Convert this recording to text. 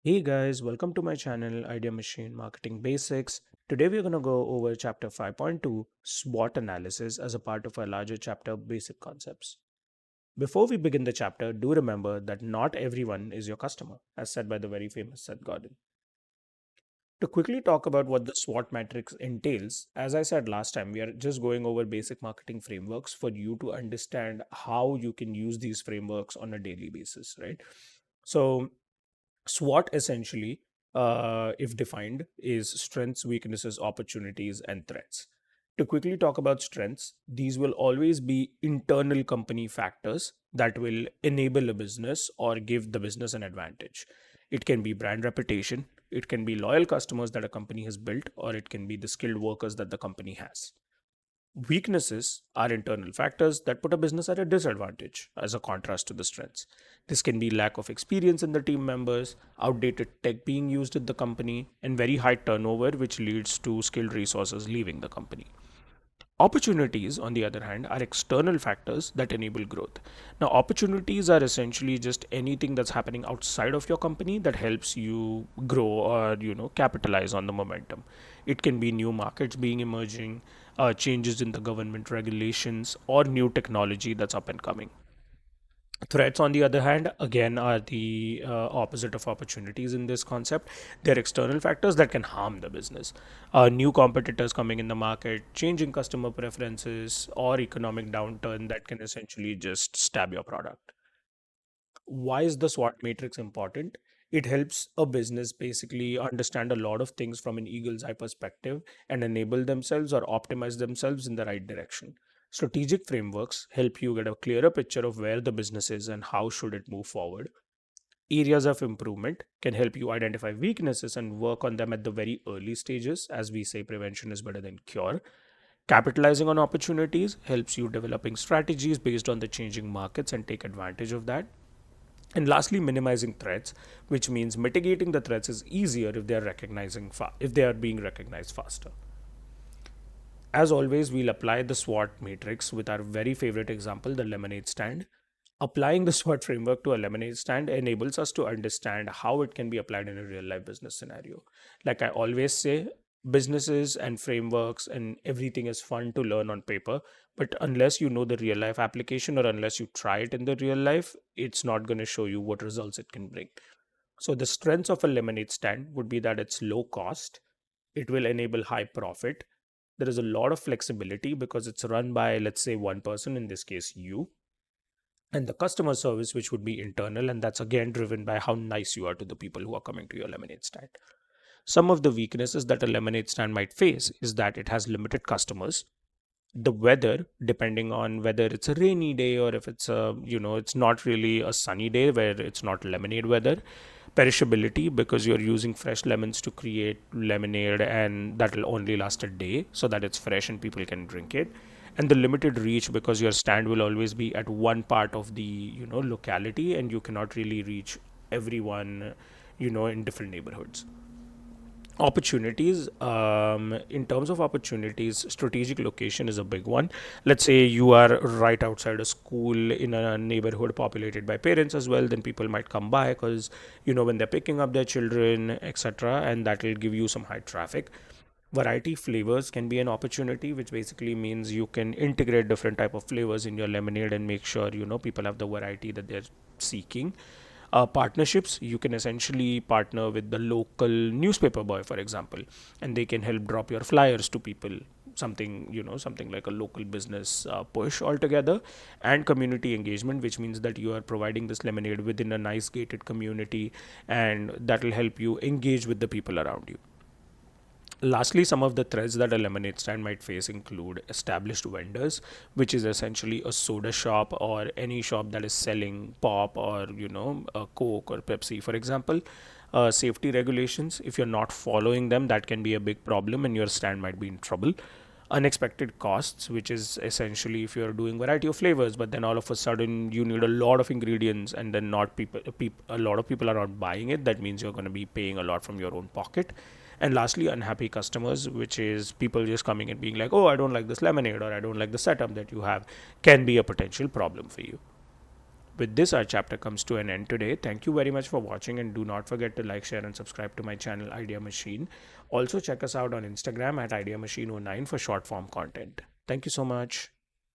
Hey guys, welcome to my channel Idea Machine Marketing Basics. Today we're going to go over chapter 5.2 SWOT analysis as a part of our larger chapter Basic Concepts. Before we begin the chapter, do remember that not everyone is your customer, as said by the very famous Seth Godin. To quickly talk about what the SWOT matrix entails, as I said last time, we are just going over basic marketing frameworks for you to understand how you can use these frameworks on a daily basis, right? So, SWOT essentially, if defined, is strengths, weaknesses, opportunities, and threats. To quickly talk about strengths, these will always be internal company factors that will enable a business or give the business an advantage. It can be brand reputation, it can be loyal customers that a company has built, or it can be the skilled workers that the company has. Weaknesses are internal factors that put a business at a disadvantage as a contrast to the strengths. This can be lack of experience in the team members, outdated tech being used in the company, and very high turnover, which leads to skilled resources leaving the company. Opportunities, on the other hand, are external factors that enable growth. Now, opportunities are essentially just anything that's happening outside of your company that helps you grow or capitalize on the momentum. It can be new markets being emerging, changes in the government regulations, or new technology that's up and coming. Threats, on the other hand, again, are the opposite of opportunities in this concept. They're external factors that can harm the business. New competitors coming in the market, changing customer preferences, or economic downturn that can essentially just stab your product. Why is the SWOT matrix important? It helps a business basically understand a lot of things from an eagle's eye perspective and enable themselves or optimize themselves in the right direction. Strategic frameworks help you get a clearer picture of where the business is and how should it move forward. Areas of improvement can help you identify weaknesses and work on them at the very early stages. As we say, prevention is better than cure. Capitalizing on opportunities helps you developing strategies based on the changing markets and take advantage of that. And lastly, minimizing threats, which means mitigating the threats is easier if they are if they are being recognized faster. As always, we'll apply the SWOT matrix with our very favorite example, the lemonade stand. Applying the SWOT framework to a lemonade stand enables us to understand how it can be applied in a real life business scenario. Like I always say, businesses and frameworks and everything is fun to learn on paper, but unless you know the real life application or unless you try it in the real life, it's not going to show you what results it can bring. So, the strengths of a lemonade stand would be that it's low cost, it will enable high profit. There is a lot of flexibility because it's run by, let's say, one person, in this case, you, and the customer service, which would be internal, and that's again driven by how nice you are to the people who are coming to your lemonade stand. Some of the weaknesses that a lemonade stand might face is that it has limited customers. The weather, depending on whether it's a rainy day or if it's it's not really a sunny day where it's not lemonade weather. Perishability, because you're using fresh lemons to create lemonade and that will only last a day so that it's fresh and people can drink it. And the limited reach, because your stand will always be at one part of the locality and you cannot really reach everyone in different neighborhoods. Opportunities, in terms of opportunities, strategic location is a big one. Let's say you are right outside a school in a neighborhood populated by parents as well, then people might come by because when they're picking up their children, etc., and that will give you some high traffic. Variety flavors can be an opportunity, which basically means you can integrate different type of flavors in your lemonade and make sure people have the variety that they're seeking. Partnerships, you can essentially partner with the local newspaper boy, for example, and they can help drop your flyers to people, something like a local business push altogether. And community engagement, which means that you are providing this lemonade within a nice gated community, and that will help you engage with the people around you. Lastly, some of the threats that a lemonade stand might face include established vendors, which is essentially a soda shop or any shop that is selling pop or a Coke or Pepsi, for example. Safety regulations, if you're not following them, that can be a big problem and your stand might be in trouble. Unexpected costs, which is essentially if you're doing variety of flavors but then all of a sudden you need a lot of ingredients and then not a lot of people are not buying it, that means you're going to be paying a lot from your own pocket. And lastly, unhappy customers, which is people just coming and being like, oh, I don't like this lemonade or I don't like the setup that you have, can be a potential problem for you. With this, our chapter comes to an end today. Thank you very much for watching, and do not forget to like, share, and subscribe to my channel Idea Machine. Also check us out on Instagram at Idea Machine 09 for short form content. Thank you so much.